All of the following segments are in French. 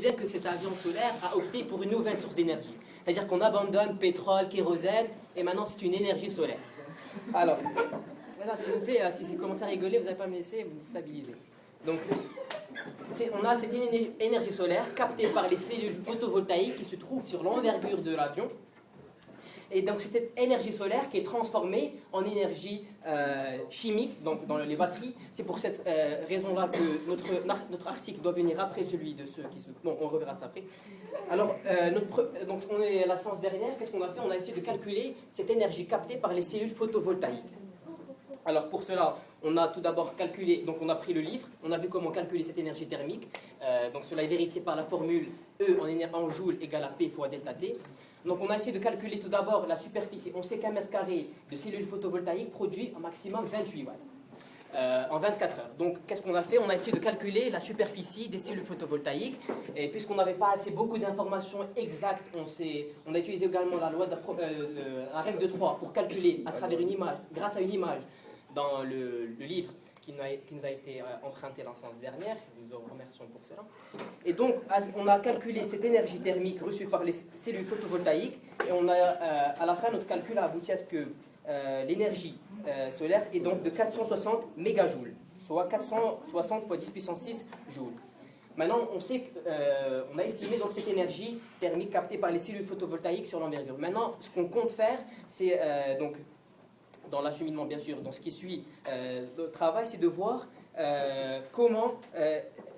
bien que cet avion solaire a opté pour une nouvelle source d'énergie. C'est-à-dire qu'on abandonne pétrole, kérosène, et maintenant c'est une énergie solaire. Alors, maintenant, s'il vous plaît, si vous commencez à rigoler, vous n'allez pas me laisser vous déstabiliser. Donc, on a cette énergie solaire captée par les cellules photovoltaïques qui se trouvent sur l'envergure de l'avion. Et donc c'est cette énergie solaire qui est transformée en énergie chimique, donc dans les batteries. C'est pour cette raison-là que notre article doit venir après celui de ceux qui se... Bon, on reverra ça après. Alors, donc on est à la séance dernière, qu'est-ce qu'on a fait? On a essayé de calculer cette énergie captée par les cellules photovoltaïques. Alors pour cela, on a tout d'abord calculé, donc on a pris le livre, on a vu comment calculer cette énergie thermique. Donc cela est vérifié par la formule E en joule égale à P fois delta T. Donc on a essayé de calculer tout d'abord la superficie. On sait qu'un mètre carré de cellules photovoltaïques produit un maximum 28 watts en 24 heures. Donc qu'est-ce qu'on a fait? On a essayé de calculer la superficie des cellules photovoltaïques. Et puisqu'on n'avait pas assez beaucoup d'informations exactes, on a utilisé également la loi la règle de 3 pour calculer à travers une image, grâce à une image dans le livre qui nous a été emprunté la semaine dernière. Nous vous remercions pour cela. Et donc, on a calculé cette énergie thermique reçue par les cellules photovoltaïques et on a, à la fin, notre calcul a abouti à ce que l'énergie solaire est donc de 460 mégajoules, soit 460 fois 10 puissance 6 joules. Maintenant, on a estimé donc cette énergie thermique captée par les cellules photovoltaïques sur l'envergure. Maintenant, ce qu'on compte faire, c'est donc dans l'acheminement, bien sûr, dans ce qui suit le travail, c'est de voir comment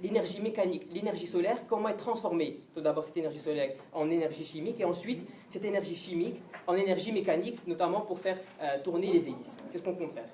l'énergie mécanique, l'énergie solaire, comment est transformée. Tout d'abord, cette énergie solaire en énergie chimique, et ensuite, cette énergie chimique en énergie mécanique, notamment pour faire tourner les hélices. C'est ce qu'on compte faire.